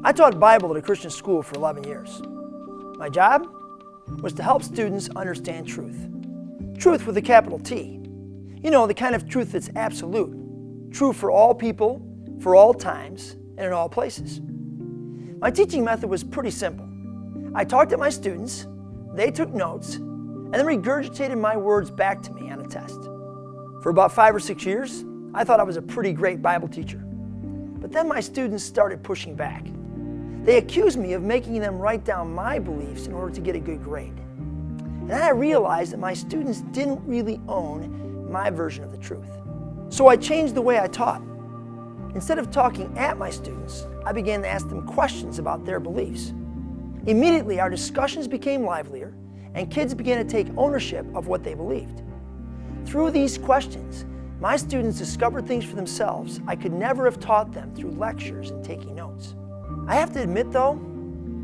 I taught Bible at a Christian school for 11 years. My job was to help students understand truth. Truth with a capital T. You know, the kind of truth that's absolute. True for all people, for all times, and in all places. My teaching method was pretty simple. I talked to my students, they took notes, and then regurgitated my words back to me on a test. For about 5 or 6 years, I thought I was a pretty great Bible teacher. But then my students started pushing back. They accused me of making them write down my beliefs in order to get a good grade. And then I realized that my students didn't really own my version of the truth. So I changed the way I taught. Instead of talking at my students, I began to ask them questions about their beliefs. Immediately, our discussions became livelier, and kids began to take ownership of what they believed. Through these questions, my students discovered things for themselves I could never have taught them through lectures and taking notes. I have to admit though,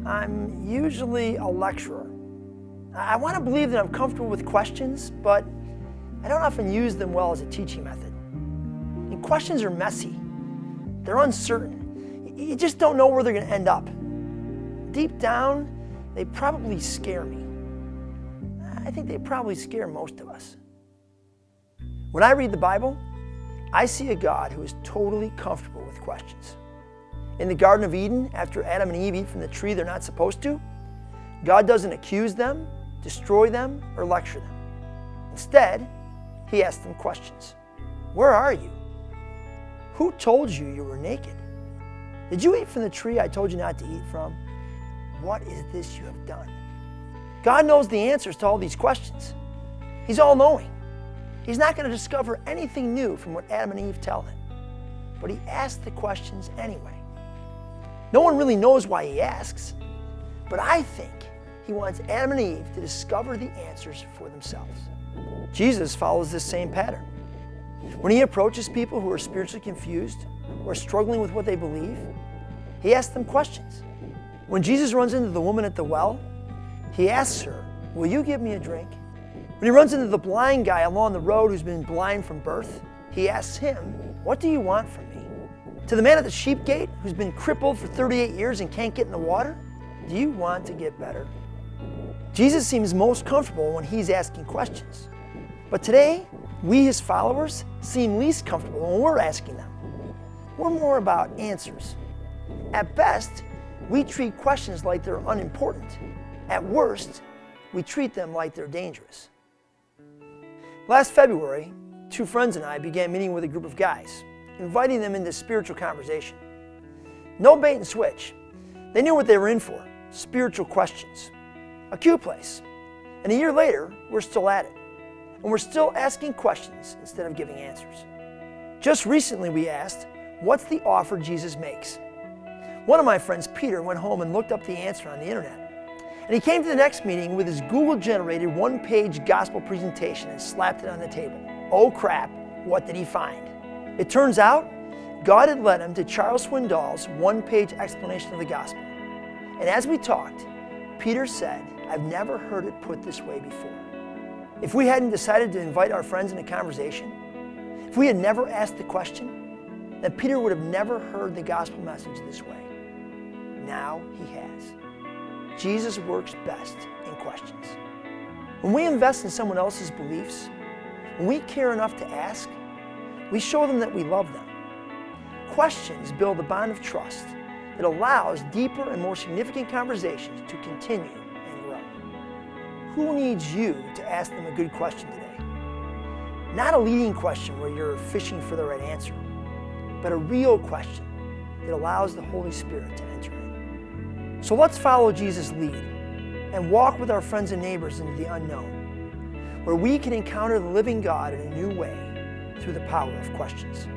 I'm usually a lecturer. I want to believe that I'm comfortable with questions, but I don't often use them well as a teaching method. And questions are messy. They're uncertain. You just don't know where they're going to end up. Deep down, they probably scare me. I think they probably scare most of us. When I read the Bible, I see a God who is totally comfortable with questions. In the Garden of Eden, after Adam and Eve eat from the tree they're not supposed to, God doesn't accuse them, destroy them, or lecture them. Instead, He asks them questions. Where are you? Who told you you were naked? Did you eat from the tree I told you not to eat from? What is this you have done? God knows the answers to all these questions. He's all-knowing. He's not going to discover anything new from what Adam and Eve tell him. But He asks the questions anyway. No one really knows why He asks, but I think He wants Adam and Eve to discover the answers for themselves. Jesus follows this same pattern. When He approaches people who are spiritually confused or struggling with what they believe, He asks them questions. When Jesus runs into the woman at the well, He asks her, "Will you give me a drink?" When He runs into the blind guy along the road who's been blind from birth, He asks him, "What do you want from me?" To the man at the sheep gate who's been crippled for 38 years and can't get in the water, "Do you want to get better?" Jesus seems most comfortable when He's asking questions. But today, we His followers seem least comfortable when we're asking them. We're more about answers. At best, we treat questions like they're unimportant. At worst, we treat them like they're dangerous. Last February, 2 friends and I began meeting with a group of guys, inviting them into spiritual conversation. No bait and switch. They knew what they were in for, spiritual questions. A cute place. And a year later, we're still at it. And we're still asking questions instead of giving answers. Just recently we asked, what's the offer Jesus makes? One of my friends, Peter, went home and looked up the answer on the internet. And he came to the next meeting with his Google-generated one-page gospel presentation and slapped it on the table. Oh crap, what did he find? It turns out, God had led him to Charles Swindoll's one-page explanation of the gospel. And as we talked, Peter said, "I've never heard it put this way before." If we hadn't decided to invite our friends into conversation, if we had never asked the question, then Peter would have never heard the gospel message this way. Now he has. Jesus works best in questions. When we invest in someone else's beliefs, when we care enough to ask, we show them that we love them. Questions build a bond of trust that allows deeper and more significant conversations to continue and grow. Who needs you to ask them a good question today? Not a leading question where you're fishing for the right answer, but a real question that allows the Holy Spirit to enter in. So let's follow Jesus' lead and walk with our friends and neighbors into the unknown, where we can encounter the living God in a new way through the power of questions.